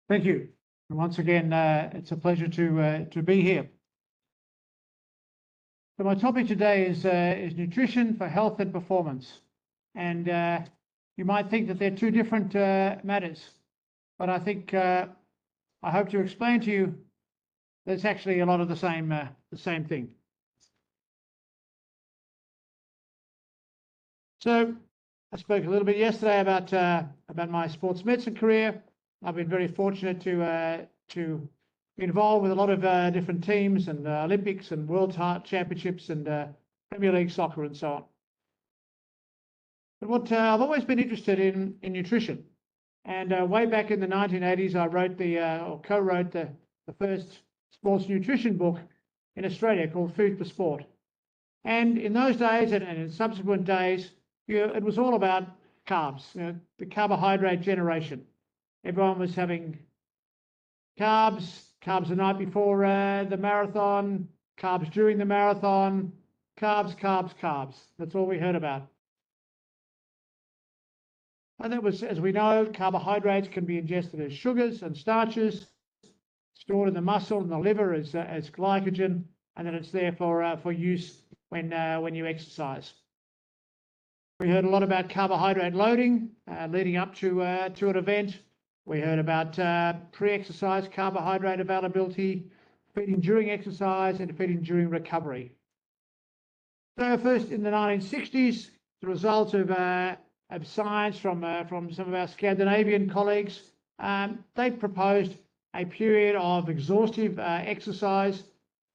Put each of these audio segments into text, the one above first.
Thank you. And once again, it's a pleasure to be here. So my topic today is nutrition for health and performance. And you might think that they're two different matters, but I think I hope to explain to you that it's actually a lot of the same thing. So I spoke a little bit yesterday about my sports medicine career. I've been very fortunate to be involved with a lot of different teams and Olympics and World Championships and Premier League soccer and so on. But what I've always been interested in nutrition, and way back in the 1980s, I wrote or co-wrote the first sports nutrition book in Australia called Food for Sport. And in those days and in subsequent days, it was all about carbs, the carbohydrate generation. Everyone was having carbs the night before the marathon, carbs during the marathon, carbs. That's all we heard about. And that was, as we know, carbohydrates can be ingested as sugars and starches, stored in the muscle and the liver as glycogen, and then it's there for use when you exercise. We heard a lot about carbohydrate loading leading up to an event. We heard about pre-exercise carbohydrate availability, feeding during exercise, and feeding during recovery. So first in the 1960s, the result of science from some of our Scandinavian colleagues, they proposed a period of exhaustive exercise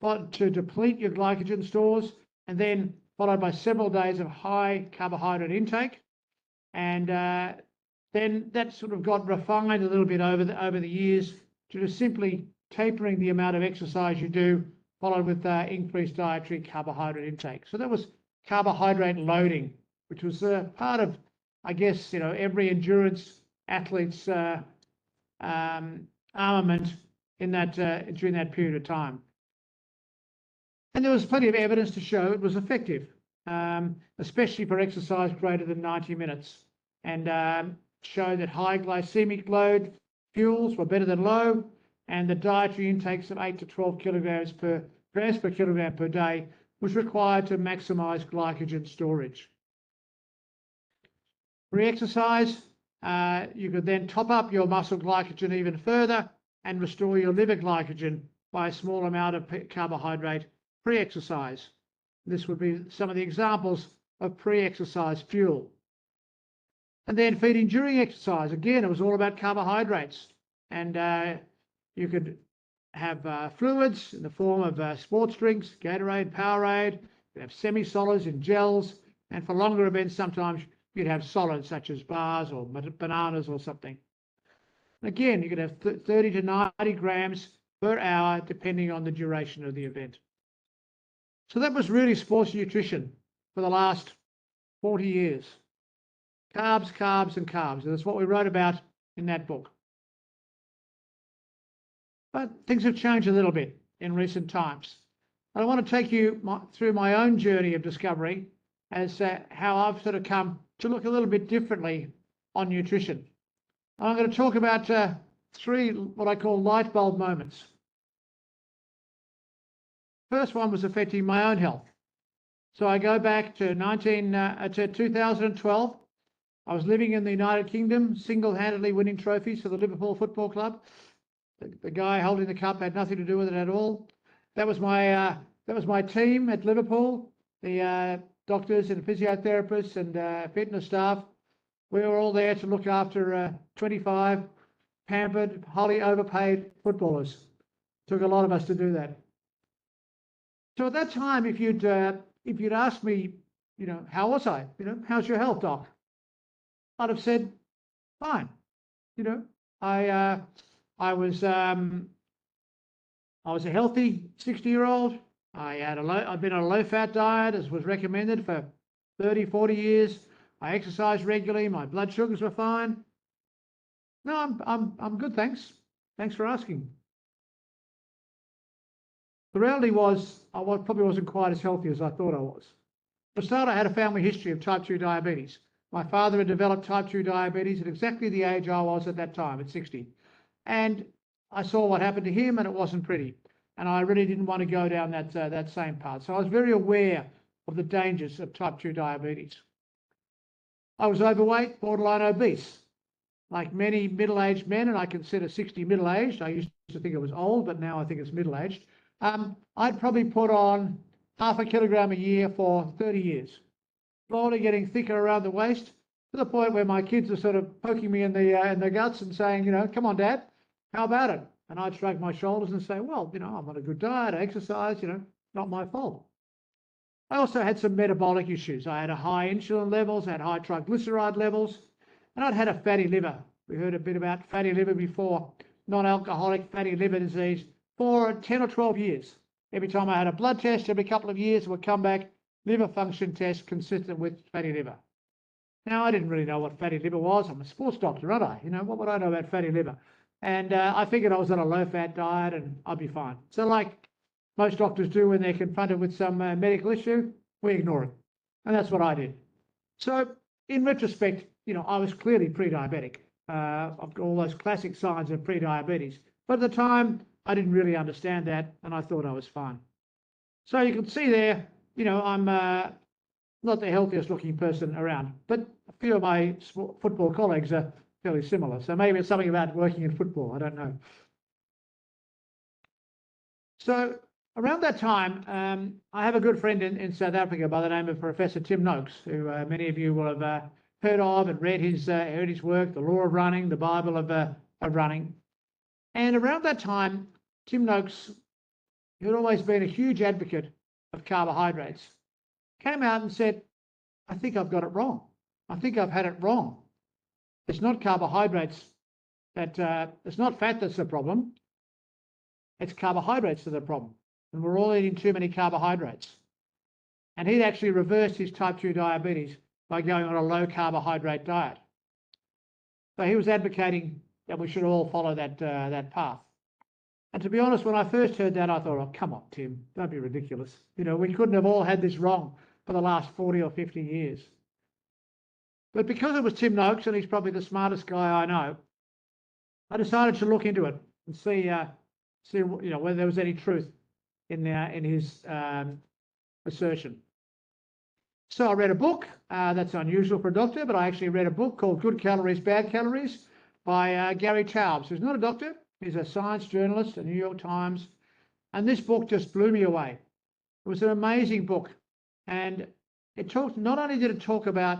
to deplete your glycogen stores, and then followed by several days of high carbohydrate intake. And then that sort of got refined a little bit over the years to just simply tapering the amount of exercise you do, followed with increased dietary carbohydrate intake. So that was carbohydrate loading, which was part of, I guess, every endurance athlete's armament in that during that period of time. And there was plenty of evidence to show it was effective, especially for exercise greater than 90 minutes, and showed that high glycemic load fuels were better than low, and the dietary intakes of 8 to 12 grams per kilogram per day was required to maximize glycogen storage. Pre-exercise, you could then top up your muscle glycogen even further and restore your liver glycogen by a small amount of carbohydrate pre-exercise. This would be some of the examples of pre-exercise fuel. And then feeding during exercise, again, it was all about carbohydrates. And you could have fluids in the form of sports drinks, Gatorade, Powerade. You could have semi-solids in gels. And for longer events, sometimes you'd have solids such as bars or bananas or something. Again, you could have 30 to 90 grams per hour, depending on the duration of the event. So that was really sports nutrition for the last 40 years. Carbs, and carbs. And that's what we wrote about in that book. But things have changed a little bit in recent times. I want to take you through my own journey of discovery as how I've sort of come to look a little bit differently on nutrition. I'm going to talk about three what I call light bulb moments. First one was affecting my own health. So I go back to 2012. I was living in the United Kingdom, single-handedly winning trophies for the Liverpool Football Club. The guy holding the cup had nothing to do with it at all. That was my team at Liverpool, the doctors and physiotherapists and fitness staff. We were all there to look after 25 pampered, highly overpaid footballers. Took a lot of us to do that. So at that time, if you'd asked me, how was I? How's your health, doc? I'd have said, fine. I was a healthy 60-year-old. I'd been on a low-fat diet, as was recommended, for 30, 40 years. I exercised regularly. My blood sugars were fine. No, I'm good, thanks. Thanks for asking. The reality was I probably wasn't quite as healthy as I thought I was. For a start, I had a family history of type 2 diabetes. My father had developed type 2 diabetes at exactly the age I was at that time, at 60. And I saw what happened to him, and it wasn't pretty. And I really didn't want to go down that same path. So I was very aware of the dangers of type 2 diabetes. I was overweight, borderline obese. Like many middle-aged men, and I consider 60 middle-aged. I used to think it was old, but now I think it's middle-aged. I'd probably put on 0.5 kilogram a year for 30 years, slowly getting thicker around the waist to the point where my kids are sort of poking me in the guts and saying, you know, come on, Dad, how about it? And I'd shrug my shoulders and say, well, you know, I'm on a good diet, I exercise, you know, not my fault. I also had some metabolic issues. I had a high insulin levels, I had high triglyceride levels, and I'd had a fatty liver. We heard a bit about fatty liver before, non-alcoholic fatty liver disease for 10 or 12 years. Every time I had a blood test, every couple of years, it would come back, liver function test consistent with fatty liver. Now, I didn't really know what fatty liver was. I'm a sports doctor, aren't I? You know, what would I know about fatty liver? And I figured I was on a low-fat diet and I'd be fine. So like most doctors do when they're confronted with some medical issue, we ignore it. And that's what I did. So in retrospect, you know, I was clearly pre-diabetic. I've got all those classic signs of pre-diabetes. But at the time, I didn't really understand that, and I thought I was fine. So you can see there, you know, I'm not the healthiest looking person around, but a few of my football colleagues are fairly similar. So maybe it's something about working in football, I don't know. So around that time, I have a good friend in South Africa by the name of Professor Tim Noakes, who many of you will have heard of and read his work, The Law of Running, the Bible of Running. And around that time, Tim Noakes, who had always been a huge advocate of carbohydrates, came out and said, I think I've got it wrong. I think I've had it wrong. It's not carbohydrates it's not fat that's the problem. It's carbohydrates that are the problem. And we're all eating too many carbohydrates. And he'd actually reversed his type 2 diabetes by going on a low carbohydrate diet. So he was advocating that we should all follow that path. And to be honest, when I first heard that, I thought, oh, come on, Tim, don't be ridiculous. You know, we couldn't have all had this wrong for the last 40 or 50 years. But because it was Tim Noakes, and he's probably the smartest guy I know, I decided to look into it and see you know, whether there was any truth in his assertion. So I read a book that's unusual for a doctor, but I actually read a book called Good Calories, Bad Calories by Gary Taubes, who's not a doctor. He's a science journalist at New York Times. And this book just blew me away. It was an amazing book. And it talked, not only did it talk about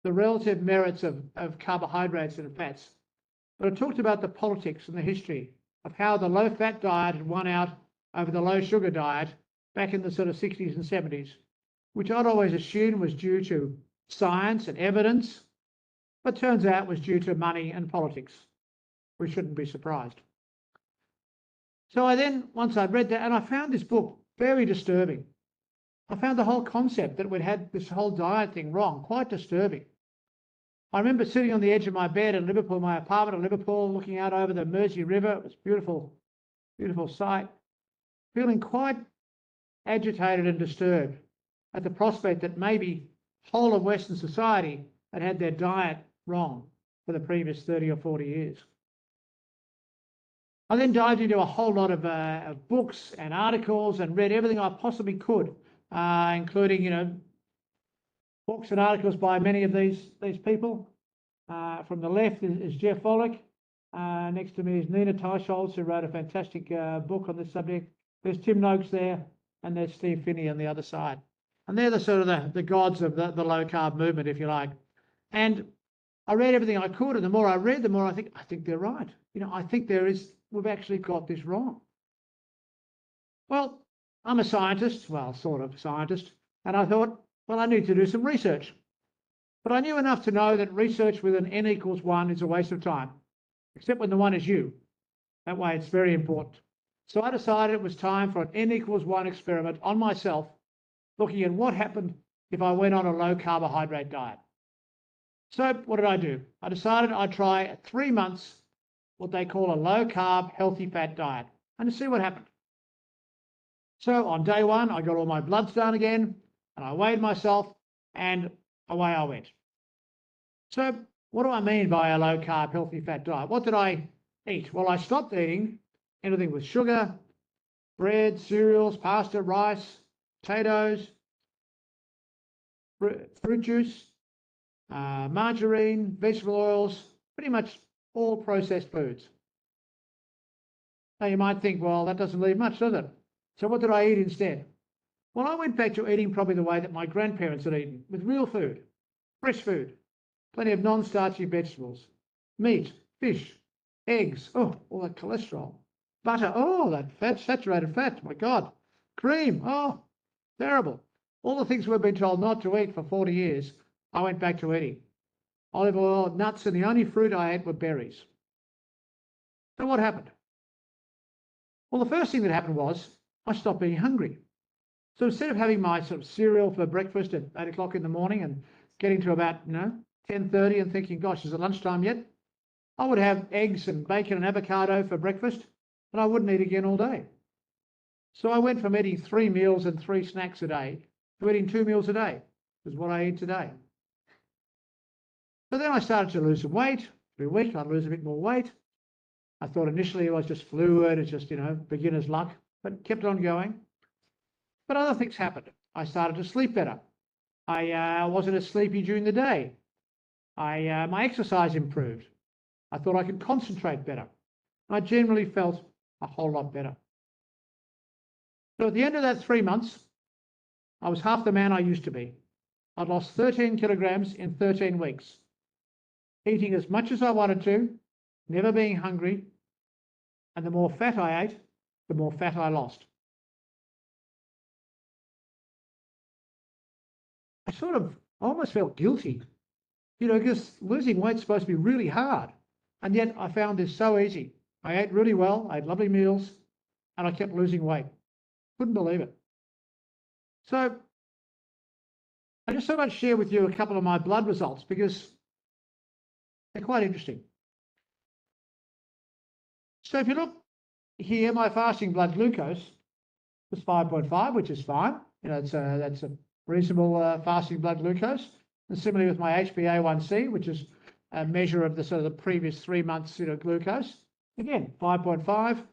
the relative merits of carbohydrates and fats, but it talked about the politics and the history of how the low-fat diet had won out over the low-sugar diet back in the sort of 60s and 70s, which I'd always assumed was due to science and evidence, but turns out was due to money and politics. We shouldn't be surprised. So I then, once I'd read that, and I found this book very disturbing. I found the whole concept that we'd had this whole diet thing wrong, quite disturbing. I remember sitting on the edge of my bed in Liverpool, my apartment in Liverpool, looking out over the Mersey River. It was a beautiful, beautiful sight, feeling quite agitated and disturbed at the prospect that maybe whole of Western society had had their diet wrong for the previous 30 or 40 years. I then dived into a whole lot of books and articles and read everything I possibly could, including, you know, books and articles by many of these people. From the left is Jeff Volek. Next to me is Nina Teicholz, who wrote a fantastic book on this subject. There's Tim Noakes there, and there's Steve Finney on the other side. And they're the sort of the gods of the low-carb movement, if you like. And I read everything I could, and the more I read, the more I think they're right. You know, I think we've actually got this wrong. Well, I'm a scientist, well, sort of scientist, and I thought, well, I need to do some research. But I knew enough to know that research with an n equals 1 is a waste of time, except when the 1 is you. That way it's very important. So I decided it was time for an n equals 1 experiment on myself, looking at what happened if I went on a low carbohydrate diet. So what did I do? I decided I'd try 3 months what they call a low carb, healthy fat diet, and to see what happened. So on day 1, I got all my bloods done again, and I weighed myself, and away I went. So what do I mean by a low carb, healthy fat diet? What did I eat? Well, I stopped eating anything with sugar, bread, cereals, pasta, rice, potatoes, fruit juice, margarine, vegetable oils, pretty much all processed foods. Now you might think, well, that doesn't leave much, does it? So what did I eat instead? Well, I went back to eating probably the way that my grandparents had eaten, with real food, fresh food, plenty of non-starchy vegetables, meat, fish, eggs, oh, all that cholesterol, butter, oh, that fat, saturated fat, my God, cream, oh, terrible. All the things we've been told not to eat for 40 years, I went back to eating. Olive oil, nuts, and the only fruit I ate were berries. So what happened? Well, the first thing that happened was I stopped being hungry. So instead of having my sort of cereal for breakfast at 8 o'clock in the morning and getting to about 10:30 and thinking, gosh, is it lunchtime yet? I would have eggs and bacon and avocado for breakfast, and I wouldn't eat again all day. So I went from eating 3 meals and 3 snacks a day to eating 2 meals a day, is what I eat today. So then I started to lose some weight. Every week I'd lose a bit more weight. I thought initially it was just fluid, it's just, beginner's luck, but kept on going. But other things happened. I started to sleep better. I wasn't as sleepy during the day. My exercise improved. I thought I could concentrate better. I generally felt a whole lot better. So at the end of that 3 months, I was half the man I used to be. I'd lost 13 kilograms in 13 weeks, eating as much as I wanted to, never being hungry, and the more fat I ate, the more fat I lost. I sort of almost felt guilty, because losing weight's supposed to be really hard. And yet I found this so easy. I ate really well, I had lovely meals, and I kept losing weight. Couldn't believe it. So I just thought I'd share with you a couple of my blood results because they're quite interesting. So if you look here, my fasting blood glucose was 5.5, which is fine. That's a reasonable fasting blood glucose. And similarly with my HbA1c, which is a measure of the sort of the previous 3 months glucose. Again, 5.5,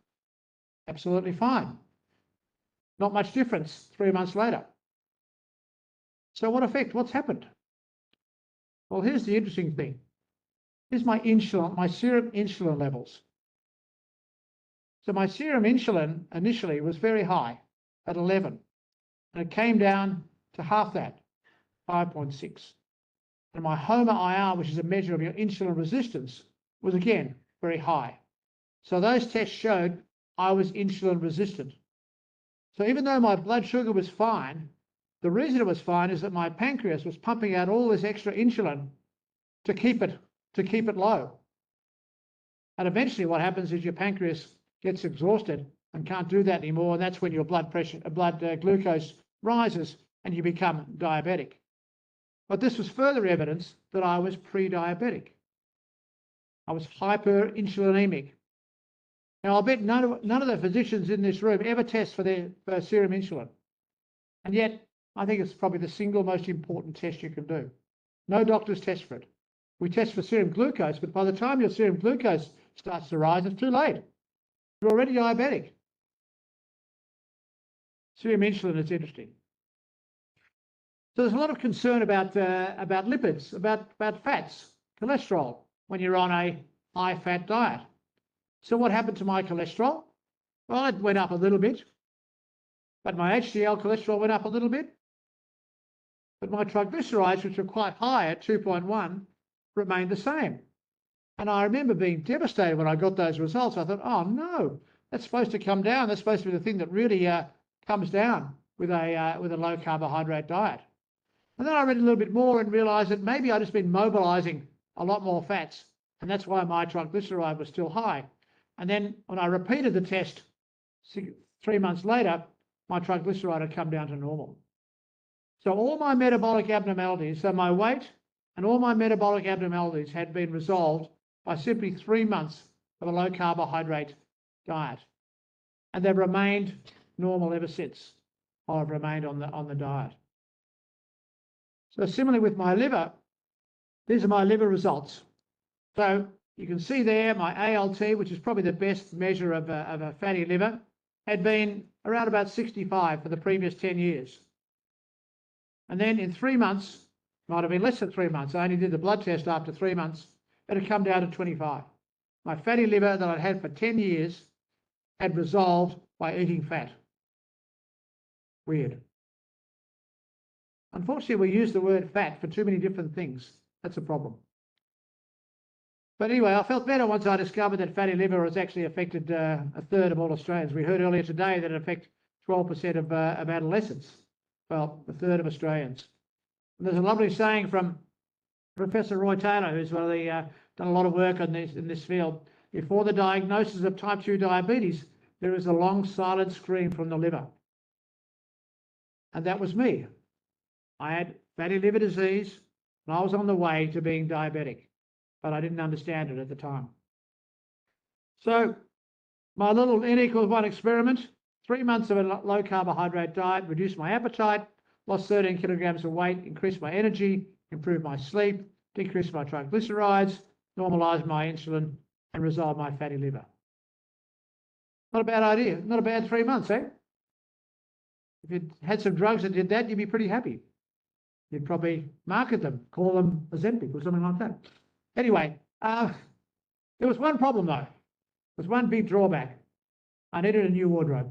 absolutely fine. Not much difference 3 months later. So what effect? What's happened? Well, here's the interesting thing. Here's my insulin, my serum insulin levels. So my serum insulin initially was very high at 11, and it came down to half that, 5.6. And my HOMA-IR, which is a measure of your insulin resistance, was again very high. So those tests showed I was insulin resistant. So even though my blood sugar was fine, the reason it was fine is that my pancreas was pumping out all this extra insulin to keep it low. And eventually what happens is your pancreas gets exhausted and can't do that anymore, and that's when your blood glucose rises and you become diabetic. But this was further evidence that I was pre-diabetic. I was hyperinsulinemic. Now, I'll bet none of the physicians in this room ever test for their serum insulin. And yet, I think it's probably the single most important test you can do. No doctors test for it. We test for serum glucose, but by the time your serum glucose starts to rise, it's too late. You're already diabetic. Serum insulin is interesting. So there's a lot of concern about lipids, about fats, cholesterol, when you're on a high-fat diet. So what happened to my cholesterol? Well, it went up a little bit, but my HDL cholesterol went up a little bit. But my triglycerides, which were quite high at 2.1, remained the same. And I remember being devastated when I got those results. I thought, oh no, that's supposed to come down. That's supposed to be the thing that really comes down with a low carbohydrate diet. And then I read a little bit more and realised that maybe I'd just been mobilising a lot more fats, and that's why my triglyceride was still high. And then when I repeated the test 3 months later, my triglyceride had come down to normal. So all my metabolic abnormalities, so my weight and all my metabolic abnormalities had been resolved by simply 3 months of a low carbohydrate diet. And they've remained normal ever since I've remained on the diet. So similarly with my liver, these are my liver results. So you can see there my ALT, which is probably the best measure of a fatty liver, had been around about 65 for the previous 10 years. And then in 3 months, might have been less than 3 months, I only did the blood test after 3 months, it had come down to 25. My fatty liver that I'd had for 10 years had resolved by eating fat. Weird. Unfortunately, we use the word fat for too many different things. That's a problem. But anyway, I felt better once I discovered that fatty liver has actually affected a third of all Australians. We heard earlier today that it affects 12% of adolescents. Well, a third of Australians. And there's a lovely saying from Professor Roy Taylor, who's one of the, done a lot of work on this in this field. Before the diagnosis of type 2 diabetes, there is a long silent scream from the liver. And that was me. I had fatty liver disease, and I was on the way to being diabetic, but I didn't understand it at the time. So my little N = 1 experiment, 3 months of a low carbohydrate diet, reduced my appetite, lost 13 kilograms of weight, increased my energy, improved my sleep, decreased my triglycerides, normalized my insulin, and resolved my fatty liver. Not a bad idea. Not a bad 3 months, eh? If you'd had some drugs that did that, you'd be pretty happy. You'd probably market them, call them Ozempic or something like that. Anyway, there was one problem though. There was one big drawback. I needed a new wardrobe.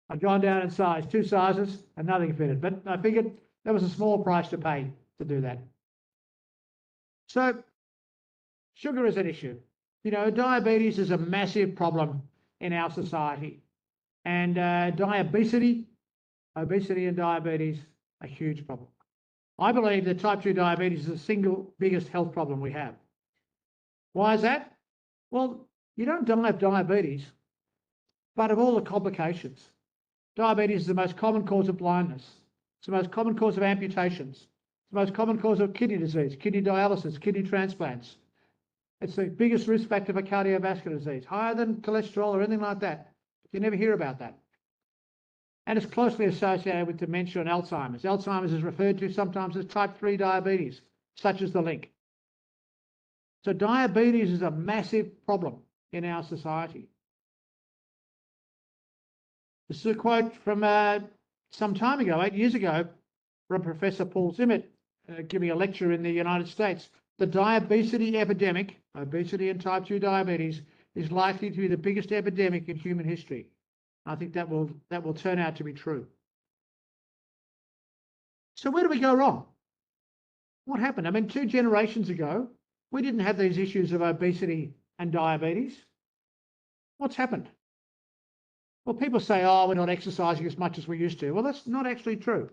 I'd gone down in size, 2 sizes, and nothing fitted. But I figured there was a small price to pay to do that. So sugar is an issue. You know, diabetes is a massive problem in our society. And obesity and diabetes, a huge problem. I believe that type 2 diabetes is the single biggest health problem we have. Why is that? Well, you don't die of diabetes, but of all the complications. Diabetes is the most common cause of blindness. It's the most common cause of amputations. It's the most common cause of kidney disease, kidney dialysis, kidney transplants. It's the biggest risk factor for cardiovascular disease, higher than cholesterol or anything like that. You never hear about that. And it's closely associated with dementia and Alzheimer's. Alzheimer's is referred to sometimes as type 3 diabetes, such as the link. So diabetes is a massive problem in our society. This is a quote from some time ago, 8 years ago, from Professor Paul Zimmet giving a lecture in the United States. The diabetes epidemic, obesity and type 2 diabetes, is likely to be the biggest epidemic in human history. I think that will turn out to be true. So where do we go wrong? What happened? I mean, 2 generations ago, we didn't have these issues of obesity and diabetes. What's happened? Well, people say, oh, we're not exercising as much as we used to. Well, that's not actually true.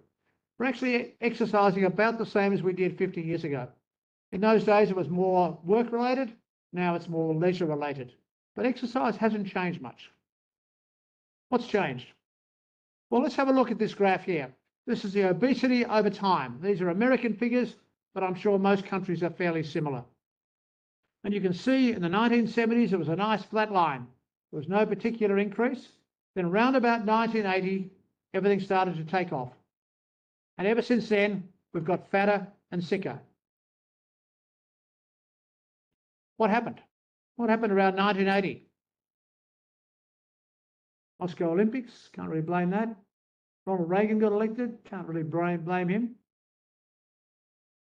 We're actually exercising about the same as we did 50 years ago. In those days, it was more work-related. Now it's more leisure-related. But exercise hasn't changed much. What's changed? Well, let's have a look at this graph here. This is the obesity over time. These are American figures, but I'm sure most countries are fairly similar. And you can see in the 1970s, it was a nice flat line. There was no particular increase. Then around about 1980, everything started to take off. And ever since then, we've got fatter and sicker. What happened? What happened around 1980? Moscow Olympics, can't really blame that. Ronald Reagan got elected, can't really blame him.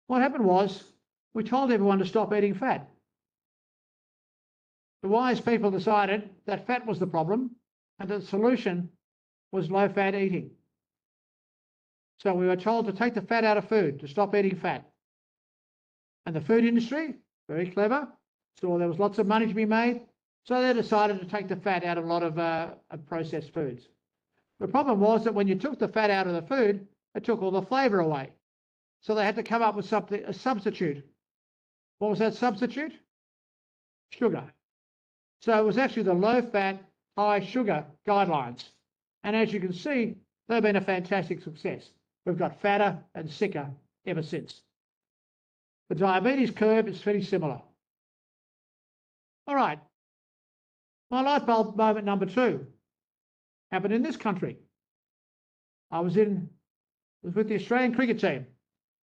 What happened was we told everyone to stop eating fat. The wise people decided that fat was the problem and the solution was low-fat eating. So we were told to take the fat out of food, to stop eating fat. And the food industry, very clever, saw there was lots of money to be made, so they decided to take the fat out of a lot of processed foods. The problem was that when you took the fat out of the food, it took all the flavour away. So they had to come up with something, a substitute. What was that substitute? Sugar. So it was actually the low-fat, high-sugar guidelines. And as you can see, they've been a fantastic success. We've got fatter and sicker ever since. The diabetes curve is pretty similar. All right. My light bulb moment number 2 happened in this country. I was with the Australian cricket team,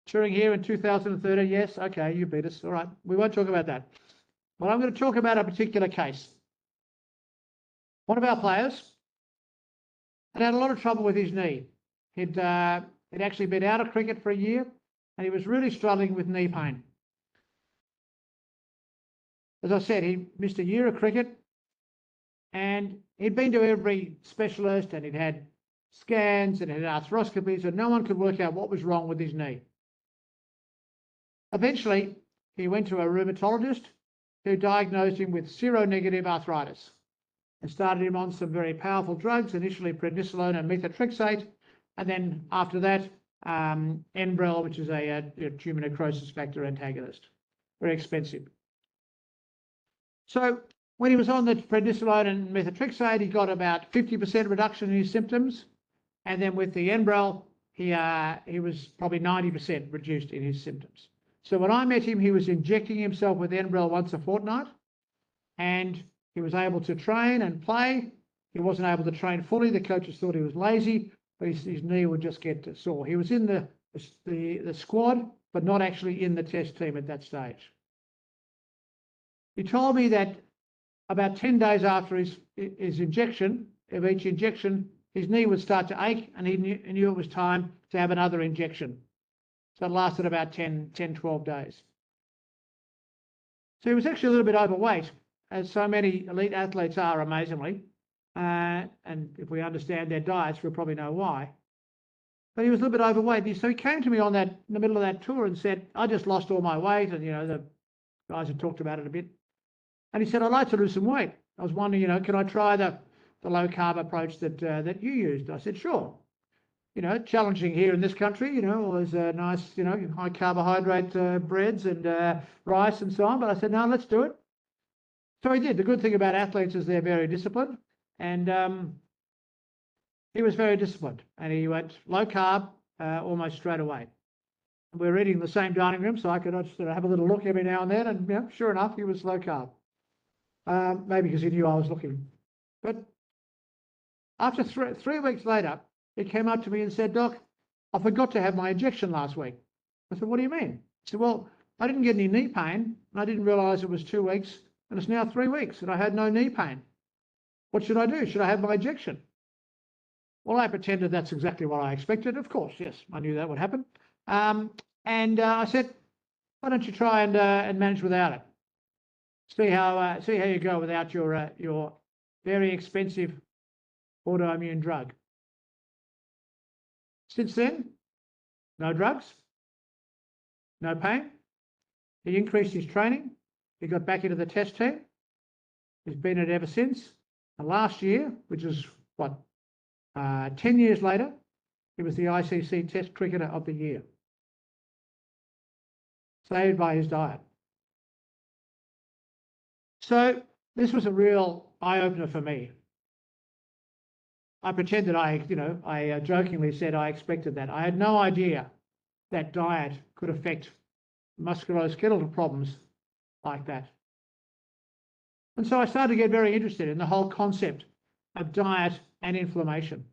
touring here in 2013. Yes, okay, you beat us. All right, we won't talk about that. Well, I'm going to talk about a particular case. One of our players had a lot of trouble with his knee. He'd actually been out of cricket for a year, and he was really struggling with knee pain. As I said, he missed a year of cricket, and he'd been to every specialist, and he'd had scans and had arthroscopies, and no one could work out what was wrong with his knee. Eventually, he went to a rheumatologist who diagnosed him with seronegative arthritis and started him on some very powerful drugs, initially prednisolone and methotrexate, and then after that, Enbrel, which is a tumour necrosis factor antagonist. Very expensive. So when he was on the prednisolone and methotrexate, he got about 50% reduction in his symptoms. And then with the Enbrel, he was probably 90% reduced in his symptoms. So when I met him, he was injecting himself with Enbrel once a fortnight, and he was able to train and play. He wasn't able to train fully. The coaches thought he was lazy, but his knee would just get sore. He was in the squad, but not actually in the test team at that stage. He told me that about 10 days after his injection, of each injection, his knee would start to ache, and he knew it was time to have another injection. So it lasted about 10, 12 days. So he was actually a little bit overweight, as so many elite athletes are, amazingly. And if we understand their diets, we'll probably know why. But he was a little bit overweight. So he came to me in the middle of that tour and said, I just lost all my weight. And, the guys had talked about it a bit. And he said, I'd like to lose some weight. I was wondering, can I try the low-carb approach that you used? I said, sure. Challenging here in this country, all those nice, high carbohydrate breads and rice and so on. But I said, no, let's do it. So he did. The good thing about athletes is they're very disciplined. And he was very disciplined. And he went low carb almost straight away. We're eating in the same dining room, so I could just have a little look every now and then. And sure enough, he was low carb. Maybe because he knew I was looking. But after 3 weeks later, he came up to me and said, Doc, I forgot to have my injection last week. I said, what do you mean? He said, well, I didn't get any knee pain, and I didn't realise it was 2 weeks, and it's now 3 weeks, and I had no knee pain. What should I do? Should I have my injection? Well, I pretended that's exactly what I expected. Of course, yes, I knew that would happen. I said, why don't you try and manage without it? See how you go without your very expensive autoimmune drug. Since then, no drugs, no pain. He increased his training. He got back into the test team. He's been in it ever since. And last year, which is 10 years later, he was the ICC Test Cricketer of the Year. Saved by his diet. So this was a real eye-opener for me. I pretended I jokingly said I expected that. I had no idea that diet could affect musculoskeletal problems like that. And so I started to get very interested in the whole concept of diet and inflammation.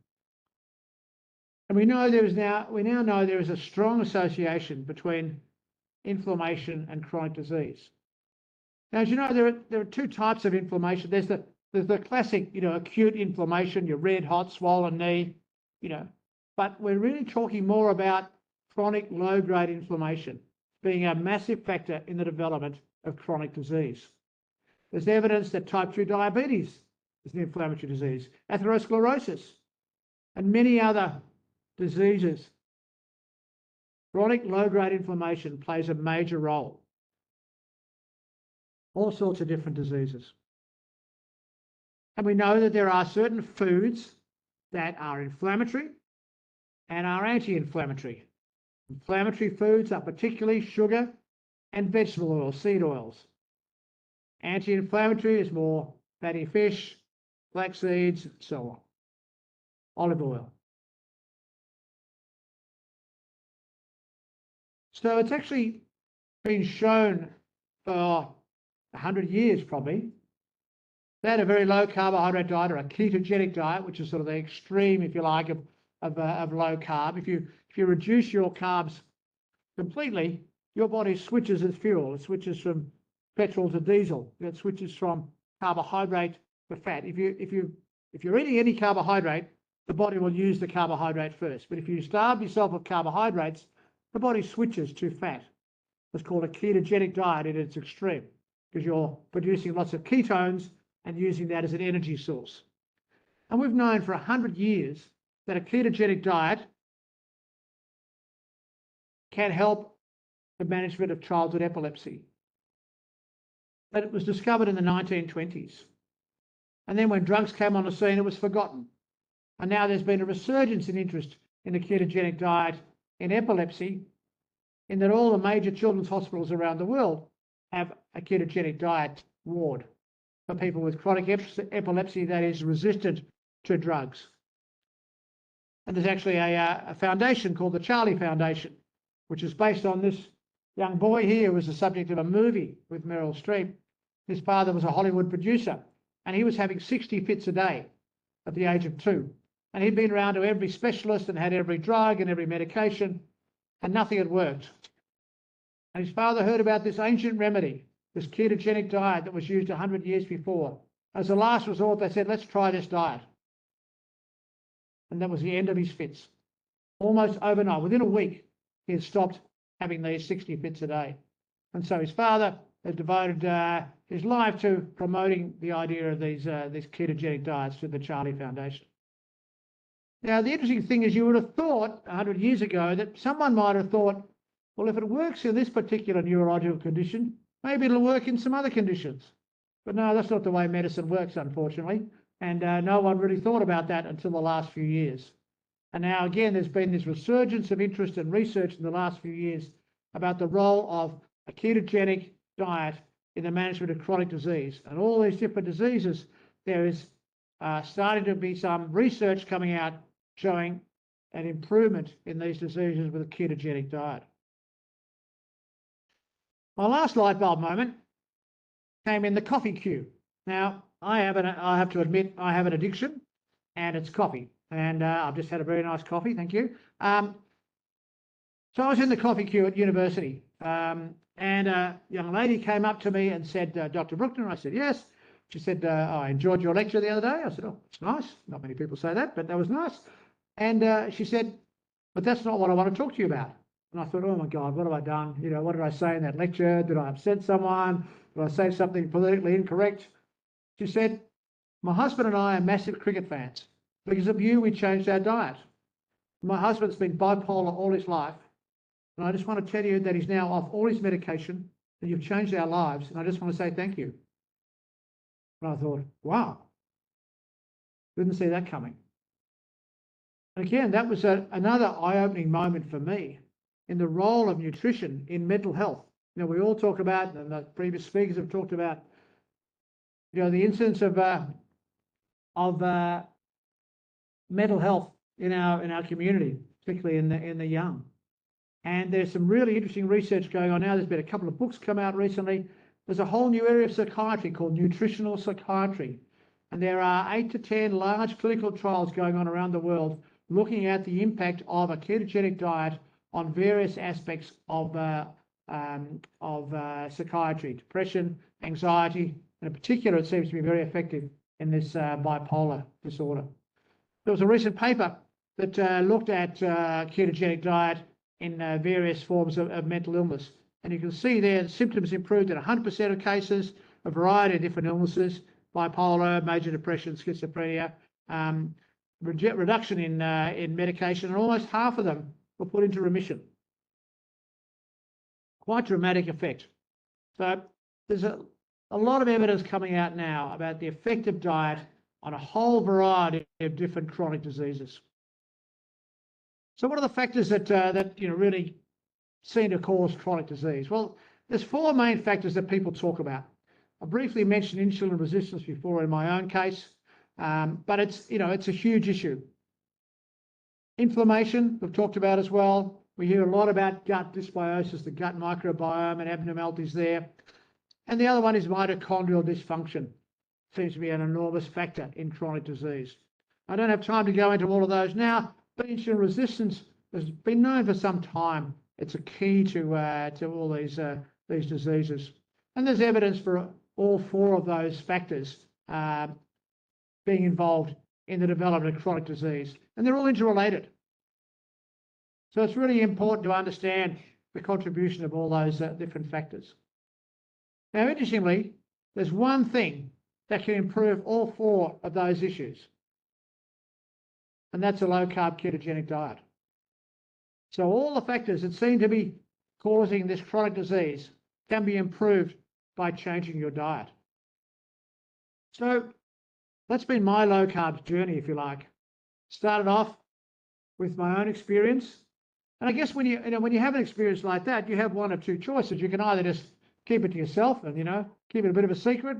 And we now know there is a strong association between inflammation and chronic disease. Now, as you know, there are two types of inflammation. There's the classic, acute inflammation, your red hot, swollen knee, but we're really talking more about chronic low-grade inflammation being a massive factor in the development of chronic disease. There's evidence that type 2 diabetes is an inflammatory disease, atherosclerosis, and many other diseases. Chronic low-grade inflammation plays a major role. All sorts of different diseases. And we know that there are certain foods that are inflammatory and are anti-inflammatory. Inflammatory foods are particularly sugar and vegetable oil, seed oils. Anti-inflammatory is more fatty fish, flax seeds, and so on. Olive oil. So it's actually been shown for 100 years probably that a very low carbohydrate diet or a ketogenic diet, which is sort of the extreme, if you like, of low carb, if you reduce your carbs completely, your body switches its fuel. It switches from petrol to diesel. It switches from carbohydrate to fat. If you're eating any carbohydrate, the body will use the carbohydrate first. But if you starve yourself of carbohydrates, the body switches to fat. It's called a ketogenic diet in its extreme, because you're producing lots of ketones and using that as an energy source. And we've known for 100 years that a ketogenic diet can help the management of childhood epilepsy. But it was discovered in the 1920s. And then when drugs came on the scene, it was forgotten. And now there's been a resurgence in interest in the ketogenic diet in epilepsy, in that all the major children's hospitals around the world have a ketogenic diet ward for people with chronic epilepsy that is resistant to drugs. And there's actually a foundation called the Charlie Foundation, which is based on this young boy here who was the subject of a movie with Meryl Streep. His father was a Hollywood producer, and he was having 60 fits a day at the age of 2. And he'd been around to every specialist and had every drug and every medication, and nothing had worked. And his father heard about this ancient remedy, this ketogenic diet that was used 100 years before. As a last resort, they said, let's try this diet. And that was the end of his fits. Almost overnight, within a week, he had stopped having these 60 fits a day. And so his father had devoted his life to promoting the idea of these ketogenic diets through the Charlie Foundation. Now, the interesting thing is you would have thought 100 years ago that someone might have thought, well, if it works in this particular neurological condition, maybe it'll work in some other conditions. But no, that's not the way medicine works, unfortunately. And no one really thought about that until the last few years. And now, again, there's been this resurgence of interest and research in the last few years about the role of a ketogenic diet in the management of chronic disease. And all these different diseases, there is starting to be some research coming out showing an improvement in these diseases with a ketogenic diet. My last light bulb moment came in the coffee queue. Now, I have to admit, I have an addiction, and it's coffee. And I've just had a very nice coffee, thank you. So I was in the coffee queue at university, and a young lady came up to me and said, Dr. Brukner? I said, yes. She said, I enjoyed your lecture the other day. I said, oh, it's nice. Not many people say that, but that was nice. And she said, but that's not what I want to talk to you about. And I thought, oh my God, what have I done? You know, what did I say in that lecture? Did I upset someone? Did I say something politically incorrect? She said, my husband and I are massive cricket fans. Because of you, we changed our diet. My husband's been bipolar all his life. And I just want to tell you that he's now off all his medication, and you've changed our lives. And I just want to say thank you. And I thought, wow, didn't see that coming. And again, that was another eye-opening moment for me in the role of nutrition in mental health. You know, we all talk about, and the previous speakers have talked about, you know, the incidence of mental health in our community, particularly in the young. And there's some really interesting research going on now. There's been a couple of books come out recently. There's a whole new area of psychiatry called nutritional psychiatry. And there are 8 to 10 large clinical trials going on around the world looking at the impact of a ketogenic diet on various aspects of psychiatry, depression, anxiety, and in particular, it seems to be very effective in this bipolar disorder. There was a recent paper that looked at ketogenic diet in various forms of mental illness. And you can see there the symptoms improved in 100% of cases, a variety of different illnesses, bipolar, major depression, schizophrenia, reduction in medication, and almost half of them were put into remission. Quite dramatic effect. So there's a lot of evidence coming out now about the effect of diet on a whole variety of different chronic diseases. So what are the factors that really seem to cause chronic disease? Well, there's 4 main factors that people talk about. I briefly mentioned insulin resistance before in my own case, but it's a huge issue. Inflammation, we've talked about as well. We hear a lot about gut dysbiosis, the gut microbiome and abnormalities there. And the other one is mitochondrial dysfunction. Seems to be an enormous factor in chronic disease. I don't have time to go into all of those now, but insulin resistance has been known for some time. It's a key to all these diseases. And there's evidence for all four of those factors being involved in the development of chronic disease. And they're all interrelated. So it's really important to understand the contribution of all those different factors. Now, interestingly, there's one thing that can improve all four of those issues, and that's a low-carb ketogenic diet. So all the factors that seem to be causing this chronic disease can be improved by changing your diet. So that's been my low-carb journey, if you like. Started off with my own experience. And I guess when you have an experience like that, you have one of two choices. You can either just keep it to yourself and, keep it a bit of a secret,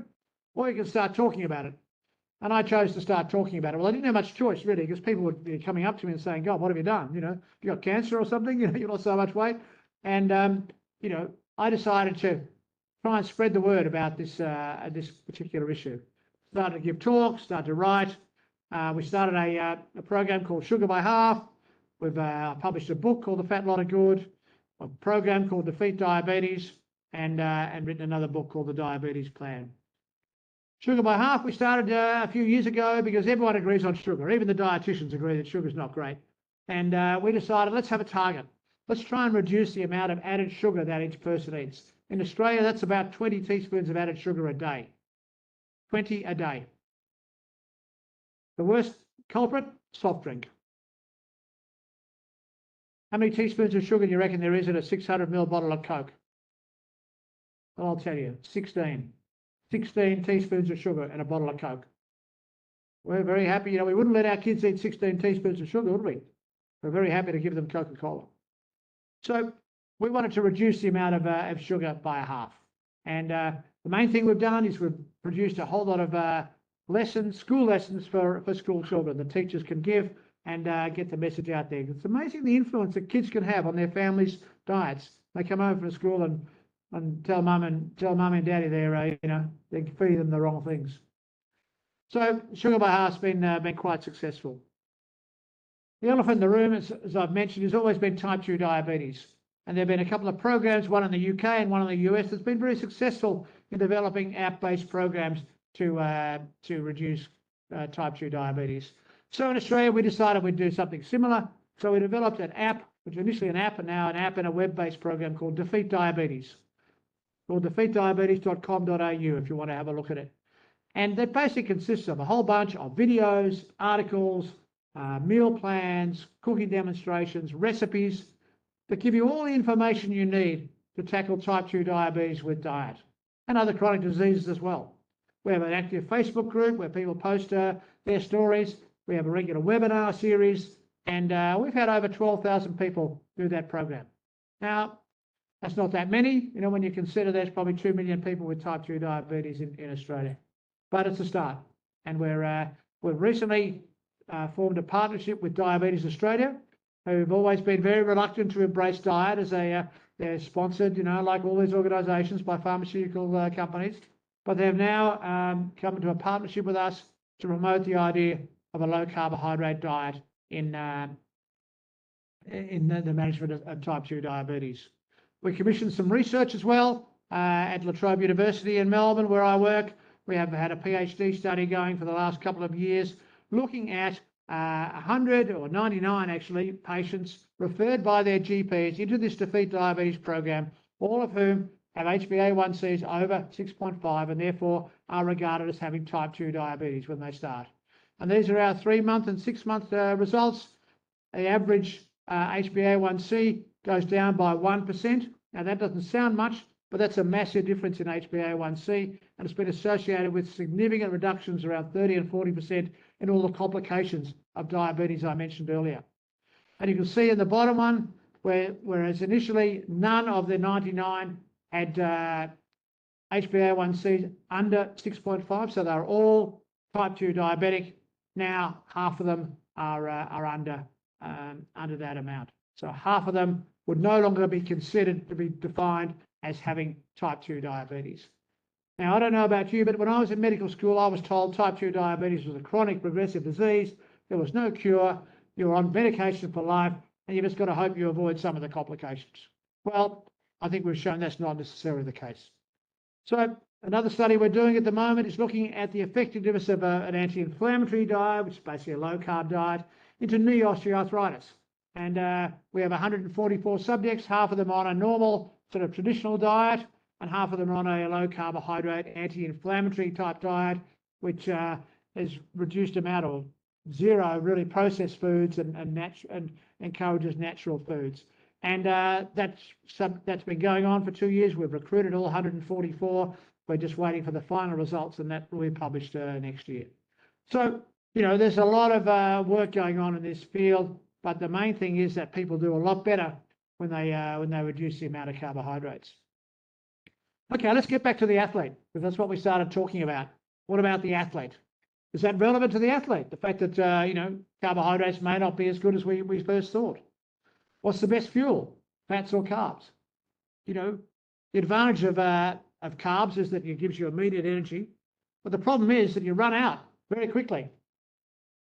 or you can start talking about it. And I chose to start talking about it. Well, I didn't have much choice, really, because people would be coming up to me and saying, God, what have you done? You got cancer or something? You lost so much weight. And, I decided to try and spread the word about this particular issue. Started to give talks, started to write. We started a program called Sugar by Half. We've published a book called The Fat Lot of Good, a program called Defeat Diabetes, and written another book called The Diabetes Plan. Sugar by Half we started a few years ago because everyone agrees on sugar. Even the dietitians agree that sugar's not great. And we decided, let's have a target. Let's try and reduce the amount of added sugar that each person eats. In Australia, that's about 20 teaspoons of added sugar a day. 20 a day. The worst culprit, soft drink. How many teaspoons of sugar do you reckon there is in a 600 ml bottle of Coke? Well, I'll tell you, 16. 16 teaspoons of sugar in a bottle of Coke. We're very happy. We wouldn't let our kids eat 16 teaspoons of sugar, would we? We're very happy to give them Coca-Cola. So we wanted to reduce the amount of sugar by a half. And the main thing we've done is we've produced a whole lot of school lessons for school children that teachers can give and get the message out there. It's amazing the influence that kids can have on their families' diets. They come home from school and tell mum and daddy they're feeding them the wrong things. So Sugar by Half's been quite successful. The elephant in the room, as I've mentioned, has always been type 2 diabetes. And there have been a couple of programs, one in the UK and one in the US, that's been very successful in developing app-based programs to reduce type 2 diabetes. So in Australia, we decided we'd do something similar. So we developed an app, which was initially an app and now an app and a web-based program called Defeat Diabetes, or defeatdiabetes.com.au if you want to have a look at it. And that basically consists of a whole bunch of videos, articles, meal plans, cooking demonstrations, recipes that give you all the information you need to tackle type 2 diabetes with diet and other chronic diseases as well. We have an active Facebook group where people post their stories. We have a regular webinar series, and we've had over 12,000 people do that program. Now, that's not that many, when you consider there's probably 2 million people with type 2 diabetes in Australia. But it's a start. And we've recently formed a partnership with Diabetes Australia, who've always been very reluctant to embrace diet as they're sponsored, like all these organisations, by pharmaceutical companies. But they've now come into a partnership with us to promote the idea of a low carbohydrate diet in the management of type 2 diabetes. We commissioned some research as well at LaTrobe University in Melbourne, where I work. We have had a PhD study going for the last couple of years, looking at 100 or 99 actually patients referred by their GPs into this Defeat Diabetes program, all of whom have HbA1cs over 6.5 and therefore are regarded as having type 2 diabetes when they start. And these are our 3-month and 6-month results. The average HbA1c goes down by 1%. Now that doesn't sound much, but that's a massive difference in HbA1c, and it's been associated with significant reductions around 30 and 40% in all the complications of diabetes I mentioned earlier. And you can see in the bottom one, whereas initially none of the 99 had HbA1c under 6.5, so they're all type 2 diabetic. Now half of them are under that amount. So half of them would no longer be considered to be defined as having type 2 diabetes. Now, I don't know about you, but when I was in medical school, I was told type 2 diabetes was a chronic progressive disease. There was no cure. You were on medication for life, and you just got to hope you avoid some of the complications. Well, I think we've shown that's not necessarily the case. So another study we're doing at the moment is looking at the effectiveness of an anti-inflammatory diet, which is basically a low-carb diet, into knee osteoarthritis. And we have 144 subjects, half of them on a normal sort of traditional diet, and half of them on a low-carbohydrate anti-inflammatory type diet, which has reduced amount of zero really processed foods and encourages natural foods. And that's been going on for 2 years. We've recruited all 144. We're just waiting for the final results, and that will be published next year. So, you know, there's a lot of work going on in this field, but the main thing is that people do a lot better when they reduce the amount of carbohydrates. Okay, let's get back to the athlete, because that's what we started talking about. What about the athlete? Is that relevant to the athlete? The fact that, you know, carbohydrates may not be as good as we first thought. What's the best fuel, fats or carbs? You know, the advantage of carbs is that it gives you immediate energy, but the problem is that you run out very quickly.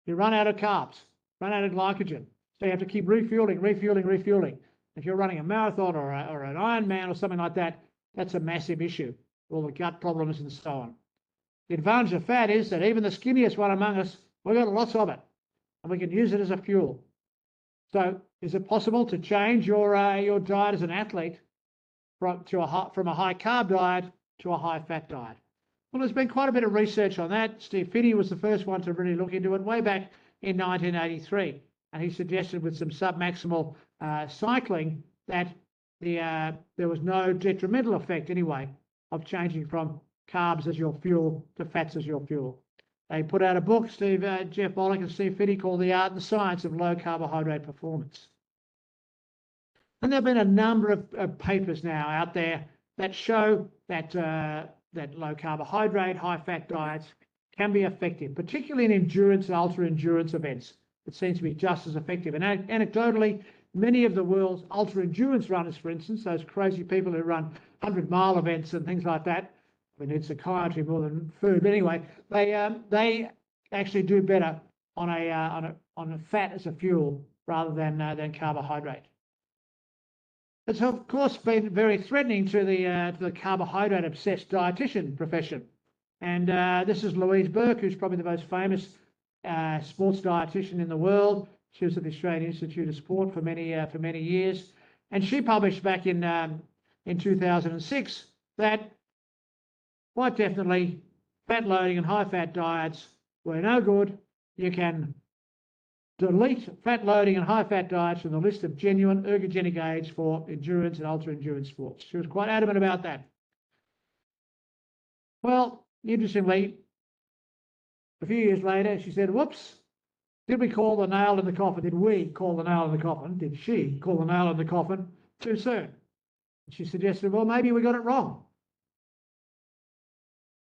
You run out of carbs, run out of glycogen, so you have to keep refueling. If you're running a marathon or an Ironman or something like that, that's a massive issue, all the gut problems and so on. The advantage of fat is that even the skinniest one among us, we've got lots of it, and we can use it as a fuel. So is it possible to change your diet as an athlete from a high carb diet to a high fat diet? Well, there's been quite a bit of research on that. Steve Finney was the first one to really look into it way back in 1983, and he suggested with some submaximal cycling that there was no detrimental effect anyway of changing from carbs as your fuel to fats as your fuel. They put out a book, Jeff Bollock and Steve Finney, called The Art and Science of Low Carbohydrate Performance. And there have been a number of papers now out there that show that low carbohydrate, high fat diets can be effective, particularly in endurance and ultra endurance events. It seems to be just as effective. And anecdotally, many of the world's ultra endurance runners, for instance, those crazy people who run 100-mile events and things like that, we need psychiatry more than food. But anyway, they actually do better on a fat as a fuel rather than carbohydrate. It's of course been very threatening to the carbohydrate obsessed dietitian profession. And this is Louise Burke, who's probably the most famous sports dietitian in the world. She was at the Australian Institute of Sport for many years, and she published back in 2006 that quite definitely fat loading and high fat diets were no good. You can delete fat loading and high fat diets from the list of genuine ergogenic aids for endurance and ultra endurance sports. She was quite adamant about that. Well, interestingly, a few years later, she said, whoops, did we call the nail in the coffin? Did we call the nail in the coffin? Did she call the nail in the coffin too soon? She suggested, well, maybe we got it wrong.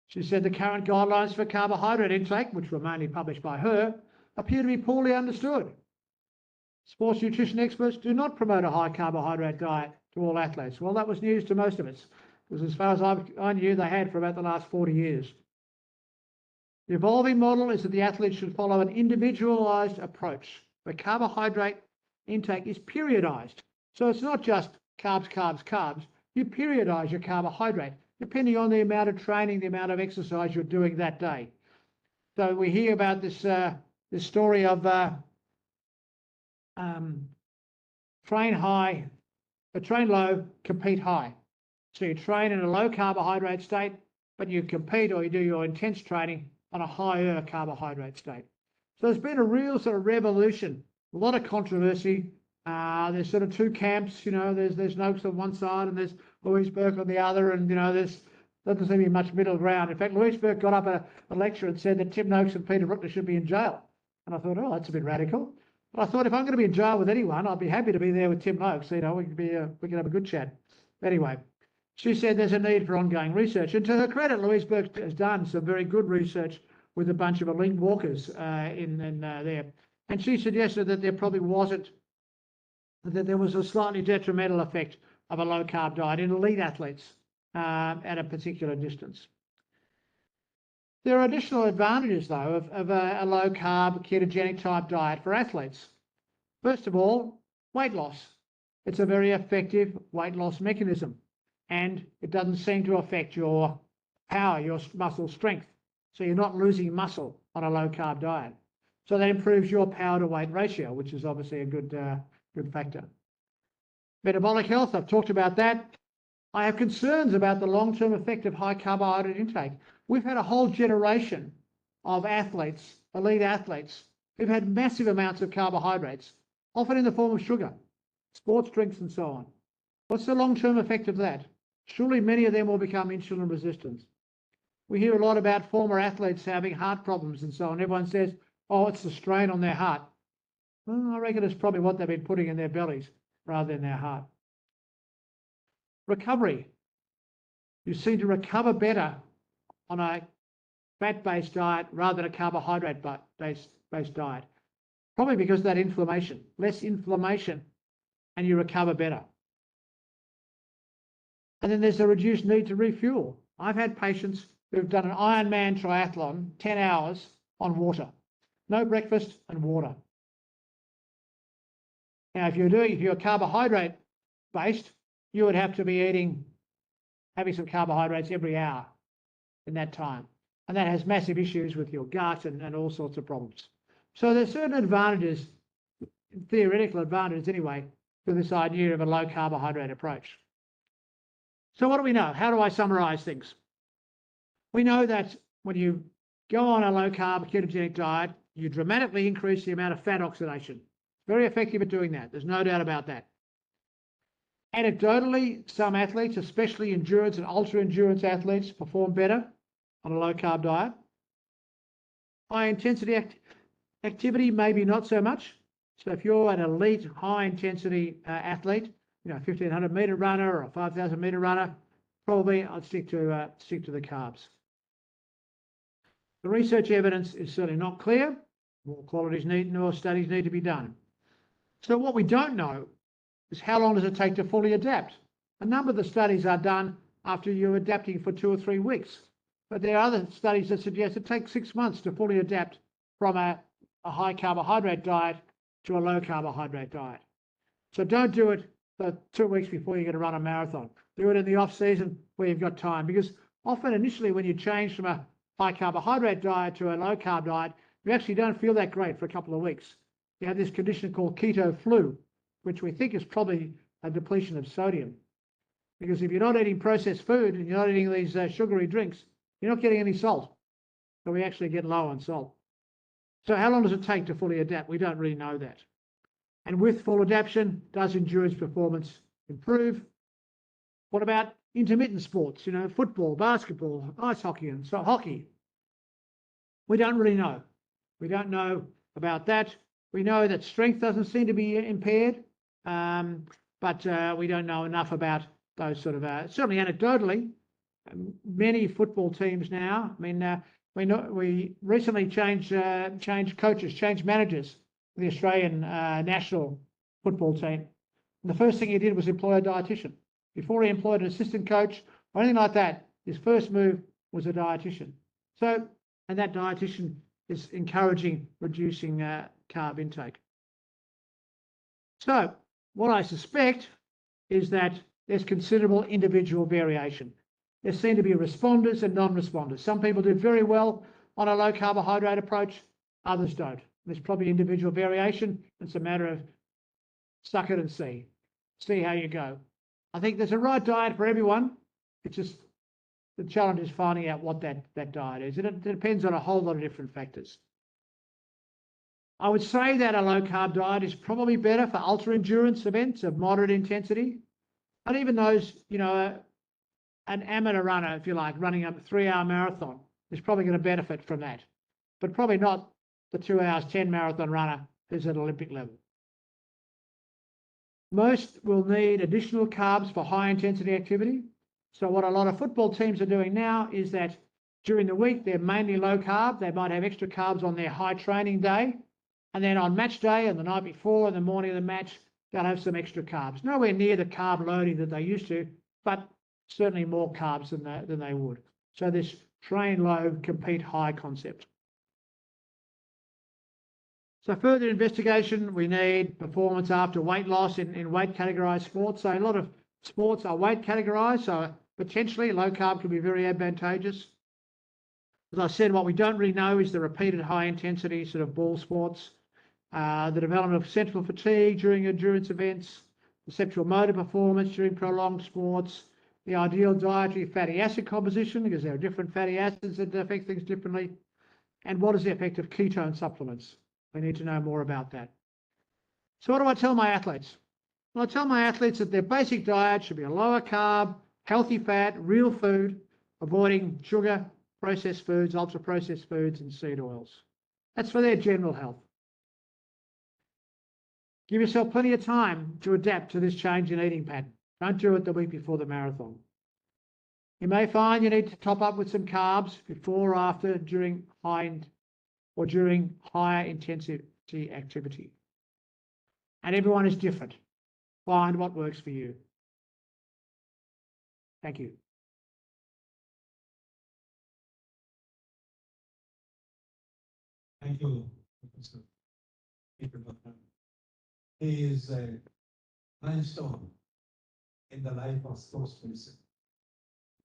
She said the current guidelines for carbohydrate intake, which were mainly published by her, appear to be poorly understood. Sports nutrition experts do not promote a high carbohydrate diet to all athletes. Well, that was news to most of us, because as far as I knew, they had for about the last 40 years. The evolving model is that the athlete should follow an individualised approach where carbohydrate intake is periodised. So it's not just carbs, carbs, carbs. You periodise your carbohydrate depending on the amount of training, the amount of exercise you're doing that day. So we hear about this story of train low, compete high. So you train in a low carbohydrate state, but you compete or you do your intense training on a higher carbohydrate state. So there's been a real sort of revolution, a lot of controversy. There's sort of two camps, you know, there's Noakes on one side and there's Louise Burke on the other, and, you know, there's doesn't seem to be much middle ground. In fact, Louise Burke got up a lecture and said that Tim Noakes and Peter Brukner should be in jail. And I thought, oh, that's a bit radical. But I thought if I'm going to be in jail with anyone, I'd be happy to be there with Tim Noakes. You know, we can have a good chat. Anyway, she said there's a need for ongoing research. And to her credit, Louise Burke has done some very good research with a bunch of elite walkers in there. And she suggested that there probably wasn't, that there was a slightly detrimental effect of a low-carb diet in elite athletes at a particular distance. There are additional advantages, though, of a low-carb ketogenic type diet for athletes. First of all, weight loss. It's a very effective weight loss mechanism, and it doesn't seem to affect your power, your muscle strength. So you're not losing muscle on a low-carb diet. So that improves your power to weight ratio, which is obviously a good factor. Metabolic health, I've talked about that. I have concerns about the long-term effect of high carbohydrate intake. We've had a whole generation of athletes, elite athletes, who've had massive amounts of carbohydrates, often in the form of sugar, sports drinks and so on. What's the long-term effect of that? Surely many of them will become insulin resistant. We hear a lot about former athletes having heart problems and so on. Everyone says, oh, it's the strain on their heart. Well, I reckon it's probably what they've been putting in their bellies rather than their heart. Recovery. You seem to recover better on a fat-based diet rather than a carbohydrate-based diet. Probably because of that inflammation. Less inflammation and you recover better. And then there's a reduced need to refuel. I've had patients who've done an Ironman triathlon, 10 hours on water. No breakfast and water. Now, if you're carbohydrate based, you would have to be having some carbohydrates every hour in that time. And that has massive issues with your gut and all sorts of problems. So there's certain advantages, theoretical advantages anyway, to this idea of a low carbohydrate approach. So what do we know? How do I summarize things? We know that when you go on a low carb ketogenic diet, you dramatically increase the amount of fat oxidation. Very effective at doing that. There's no doubt about that. Anecdotally, some athletes, especially endurance and ultra-endurance athletes, perform better on a low-carb diet. High-intensity activity, maybe not so much. So if you're an elite, high-intensity athlete, 1,500-metre runner or a 5,000-metre runner, probably I'd stick to the carbs. The research evidence is certainly not clear. More studies need to be done. So what we don't know is how long does it take to fully adapt? A number of the studies are done after you're adapting for 2 or 3 weeks. But there are other studies that suggest it takes 6 months to fully adapt from a high carbohydrate diet to a low carbohydrate diet. So don't do it for 2 weeks before you're going to run a marathon. Do it in the off season where you've got time, because often initially when you change from a high carbohydrate diet to a low carb diet, you actually don't feel that great for a couple of weeks. You have this condition called keto flu, which we think is probably a depletion of sodium. Because if you're not eating processed food and you're not eating these sugary drinks, you're not getting any salt. So we actually get low on salt. So how long does it take to fully adapt? We don't really know that. And with full adaptation, does endurance performance improve? What about intermittent sports, football, basketball, ice hockey, and so hockey? We don't really know. We don't know about that. We know that strength doesn't seem to be impaired, but we don't know enough about those sort of, certainly anecdotally, many football teams now, we recently changed coaches, changed managers for the Australian national football team. And the first thing he did was employ a dietitian. Before he employed an assistant coach or anything like that, his first move was a dietitian. So, and that dietitian is encouraging reducing carb intake. So what I suspect is that there's considerable individual variation. There seem to be responders and non-responders. Some people do very well on a low carbohydrate approach, others don't. There's probably individual variation. It's a matter of suck it and see how you go. I think there's a right diet for everyone. It's just the challenge is finding out what that diet is. It depends on a whole lot of different factors. I would say that a low-carb diet is probably better for ultra-endurance events of moderate intensity. And even those, an amateur runner, if you like, running a 3-hour marathon is probably going to benefit from that. But probably not the 2 hours 10 marathon runner who's at Olympic level. Most will need additional carbs for high-intensity activity. So what a lot of football teams are doing now is that during the week, they're mainly low-carb. They might have extra carbs on their high training day. And then on match day and the night before and the morning of the match, they'll have some extra carbs. Nowhere near the carb loading that they used to, but certainly more carbs than they would. So this train low, compete high concept. So further investigation, we need performance after weight loss in weight categorised sports. So a lot of sports are weight categorised. So potentially low carb can be very advantageous. As I said, what we don't really know is the repeated high intensity sort of ball sports, the development of central fatigue during endurance events, perceptual motor performance during prolonged sports, the ideal dietary fatty acid composition, because there are different fatty acids that affect things differently, and what is the effect of ketone supplements. We need to know more about that. So what do I tell my athletes? Well, I tell my athletes that their basic diet should be a lower carb, healthy fat, real food, avoiding sugar, processed foods, ultra-processed foods, and seed oils. That's for their general health. Give yourself plenty of time to adapt to this change in eating pattern. Don't do it the week before the marathon. You may find you need to top up with some carbs before or after, during higher intensity activity. And everyone is different. Find what works for you. Thank you. Thank you, Professor Peter Brukner. He is a milestone in the life of sports medicine.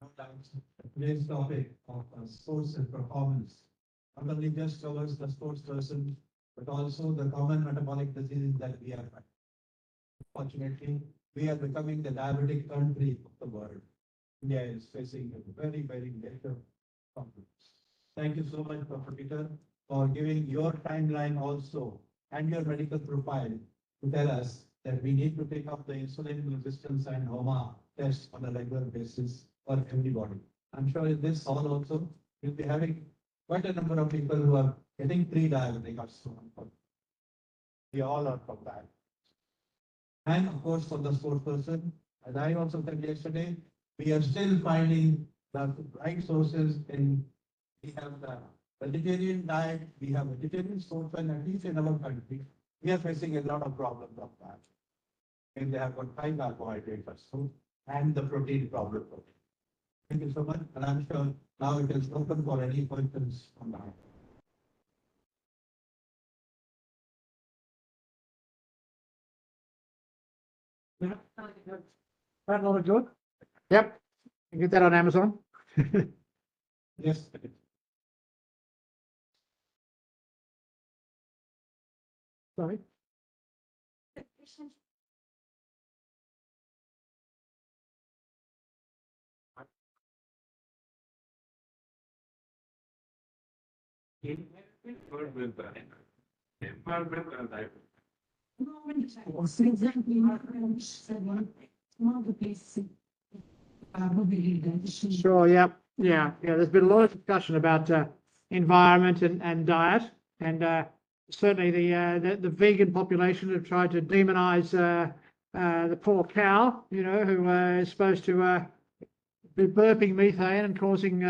No doubt, today's topic of sports and performance not only just covers the sports person, but also the common metabolic diseases that we are fighting. Fortunately, we are becoming the diabetic country of the world. India is facing a very, very major problems. Thank you so much, Dr. Peter, for giving your timeline also and your medical profile to tell us that we need to take up the insulin resistance and HOMA test on a regular basis for everybody. I'm sure in this hall also we'll be having quite a number of people who are getting pre-diabetic or so on. We all are from that. And of course, for the sports person, as I also said yesterday, we are still finding the right sources in, we have the vegetarian diet, we have vegetarian sports, and at least in our country, we are facing a lot of problems of that. And they have got high carbohydrates also, and the protein problem. Thank you so much, and I'm sure now it is open for any questions on that. That lot of good? Yep. You get that on Amazon. Yes. Sorry. Sure, yeah. There's been a lot of discussion about environment and diet, and certainly the vegan population have tried to demonize the poor cow, who is supposed to be burping methane and causing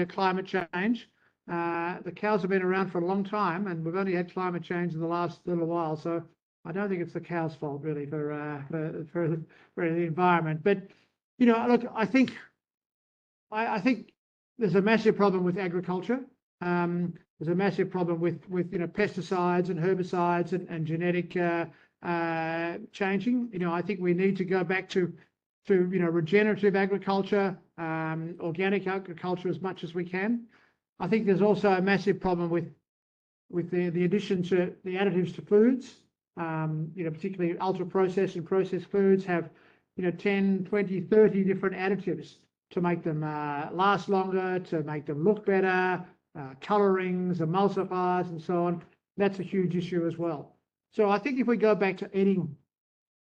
climate change. The cows have been around for a long time, and we've only had climate change in the last little while, so I don't think it's the cow's fault really for the environment. But look, I think there's a massive problem with agriculture. There's a massive problem with pesticides and herbicides and genetic changing. I think we need to go back to regenerative agriculture, organic agriculture as much as we can. I think there's also a massive problem with the addition to the additives to foods. Particularly ultra processed and processed foods have 10, 20, 30 different additives to make them last longer, to make them look better, colorings, emulsifiers, and so on. That's a huge issue as well. So I think if we go back to eating,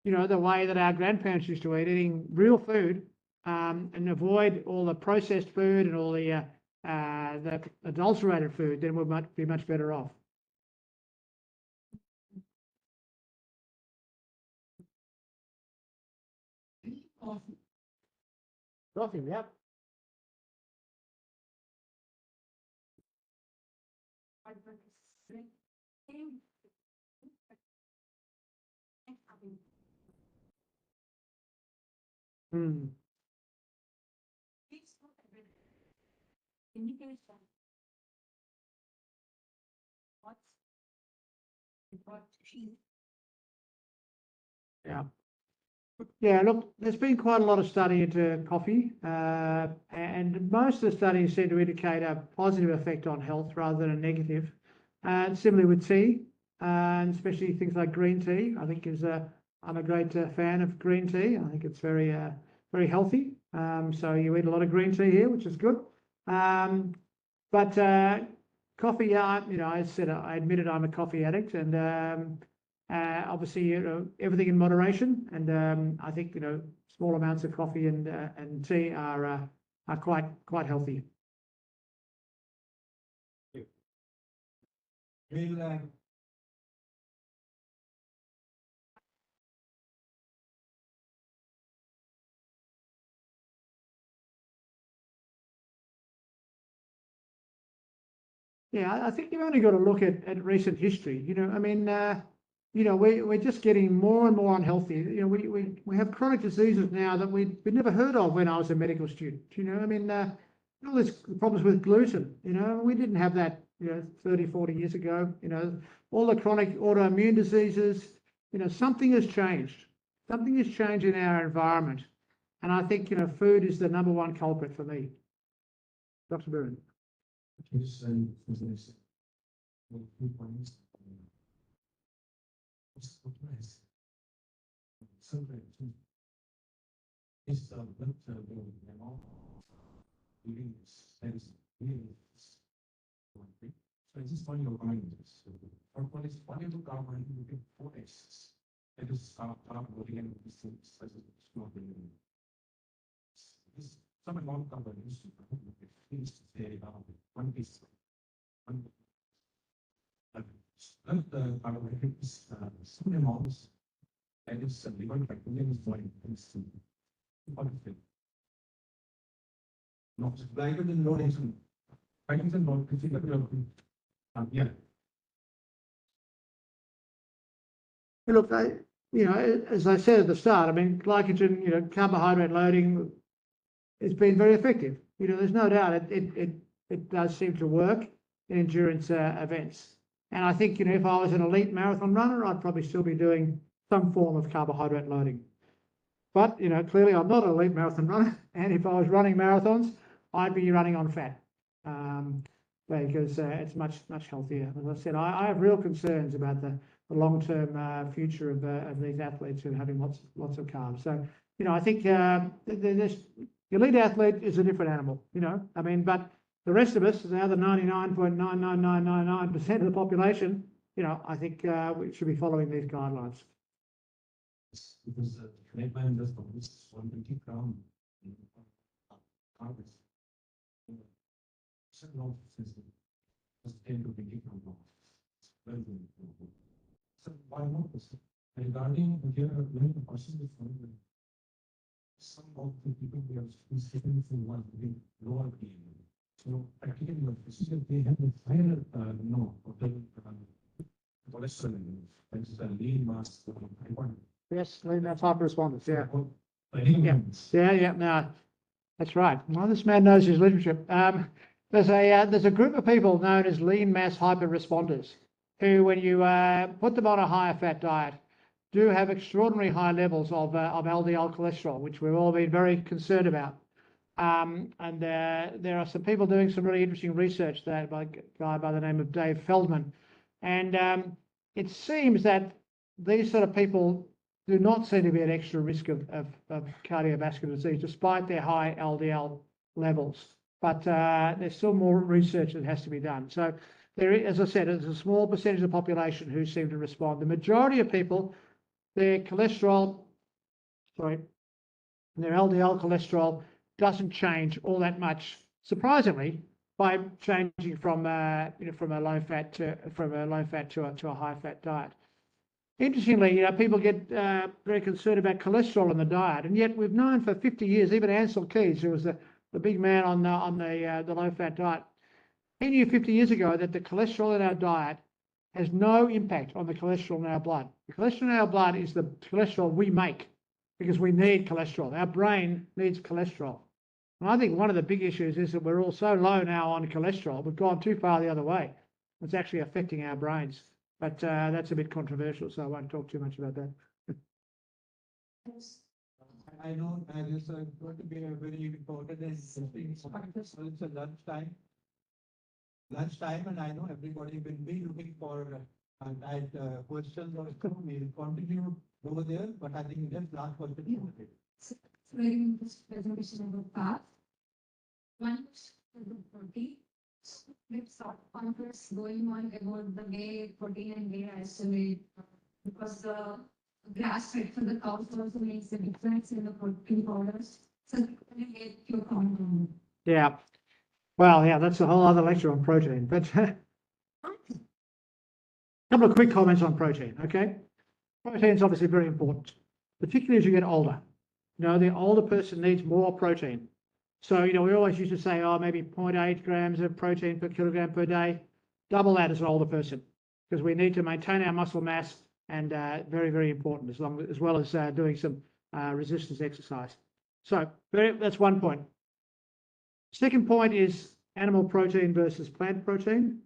the way that our grandparents used to eat, eating real food, and avoid all the processed food and all the adulterated food, then we might be much better off. Coffee, yep. Mm. Yeah. Yeah, look, there's been quite a lot of study into coffee, and most of the studies seem to indicate a positive effect on health rather than a negative. And similarly with tea, and especially things like green tea, I think I'm a great fan of green tea. I think it's very healthy. So you eat a lot of green tea here, which is good. But coffee, yeah, I admitted I'm a coffee addict, and obviously, everything in moderation. And I think small amounts of coffee and tea are quite healthy. We'll, Yeah, I think you've only got to look at recent history. We're just getting more and more unhealthy. We have chronic diseases now that we'd never heard of when I was a medical student. All this problems with gluten. We didn't have that 30, 40 years ago. All the chronic autoimmune diseases. Something has changed. Something has changed in our environment, and I think food is the number one culprit for me. Dr. Burren. Yes, and business. Few points. Sometimes it's giving sense one thing. So I just want your mind this. For what is valuable carbon looking for X's. That is carbon and this small this some amount of used to say one piece. The carbon is some amounts and it's a liver bacterium is going to not glycogen load is glycogen load yeah. Look, as I said at the start, I mean, glycogen, carbohydrate loading has been very effective. There's no doubt it does seem to work in endurance events. And I think, if I was an elite marathon runner, I'd probably still be doing some form of carbohydrate loading. But, clearly I'm not an elite marathon runner. And if I was running marathons, I'd be running on fat because it's much healthier. As I said, I have real concerns about the long-term future of these athletes who are having lots of carbs. So, I think the elite athlete is a different animal, but the rest of us, the other 99.99999% of the population, I think we should be following these guidelines. Because the guideline does this 120 gram carbs. So 10 to 20 gram. So why not? Regarding here, when the person is some of the people we are speaking for one lower game. So practically the physician they have a higher cholesterol that is a lean mass. Yes, lean mass hyperresponders. Yeah. Yeah. No, that's right. Well, this man knows his literature. There's a group of people known as lean mass hyperresponders who, when you put them on a higher fat diet, do have extraordinary high levels of LDL cholesterol, which we've all been very concerned about. And there are some people doing some really interesting research there by a guy by the name of Dave Feldman. And it seems that these sort of people do not seem to be at extra risk of cardiovascular disease, despite their high LDL levels. But there's still more research that has to be done. So there, as I said, there's a small percentage of the population who seem to respond. The majority of people, their cholesterol, their LDL cholesterol doesn't change all that much, surprisingly, by changing from a low fat to a high fat diet. Interestingly, people get very concerned about cholesterol in the diet, and yet we've known for 50 years, even Ansel Keys, who was the big man on the low fat diet, he knew 50 years ago that the cholesterol in our diet has no impact on the cholesterol in our blood. The cholesterol in our blood is the cholesterol we make because we need cholesterol. Our brain needs cholesterol. And I think one of the big issues is that we're all so low now on cholesterol, we've gone too far the other way. It's actually affecting our brains. But that's a bit controversial, so I won't talk too much about that. I know this is going to be a very important and interesting practice. So it's a lunchtime. And I know everybody will be looking for questions or so. We'll continue over there, but I think just last question. So, in this presentation about path, one is the protein. With sort conference going on about the way protein and way isolate because the grass fed for the cows also makes a difference in the protein powders. So can you get your comment on it? Yeah. Well, yeah, that's a whole other lecture on protein. But a couple of quick comments on protein, okay? Protein is obviously very important, particularly as you get older. You know, the older person needs more protein. So, you know, we always used to say, oh, maybe 0.8 grams of protein per kilogram per day. Double that as an older person, because we need to maintain our muscle mass, and very, very important, as well as doing some resistance exercise. So that's one point. Second point is animal protein versus plant protein.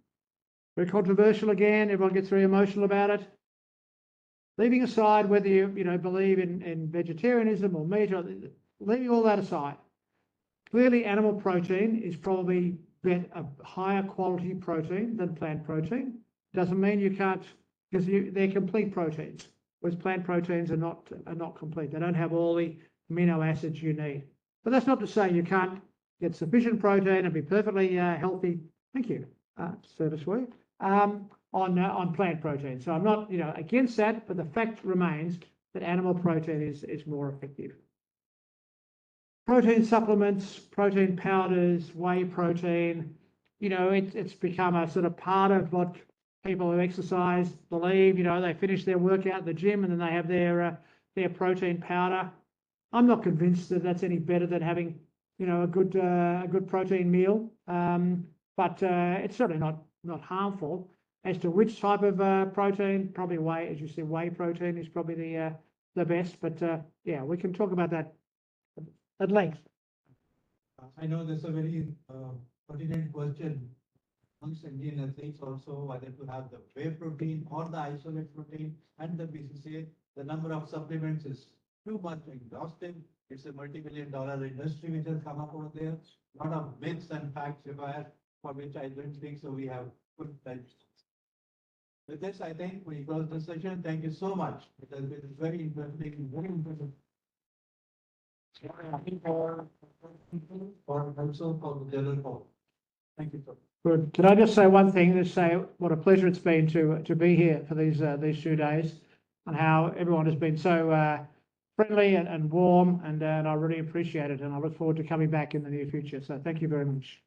Very controversial again. Everyone gets very emotional about it. Leaving aside whether you believe in vegetarianism or meat, or leaving all that aside. Clearly, animal protein is probably a higher quality protein than plant protein. Doesn't mean you can't, because they're complete proteins, whereas plant proteins are not complete. They don't have all the amino acids you need. But that's not to say you can't get sufficient protein and be perfectly healthy. Thank you, service work, on plant protein. So I'm not against that, but the fact remains that animal protein is more effective. Protein supplements, protein powders, whey protein, it's become a sort of part of what people who exercise believe. They finish their workout at the gym and then they have their protein powder. I'm not convinced that that's any better than having, a good protein meal. But it's certainly not harmful. As to which type of protein, probably whey, as you said, whey protein is probably the best. But yeah, we can talk about that at length. I know there's a very pertinent question amongst Indian athletes also, whether to have the whey protein or the isolate protein and the BCCA. The number of supplements is too much exhaustive. It's a multi-million-dollar industry which has come up over there. A lot of myths and facts required, for which I don't think so we have good time. With this, I think we close the session. Thank you so much. It has been very interesting, very interesting. Or also for the general public. Thank you, sir. Good. Can I just say one thing? Just say what a pleasure it's been to be here for these 2 days, and how everyone has been so friendly and warm, and I really appreciate it. And I look forward to coming back in the near future. So thank you very much.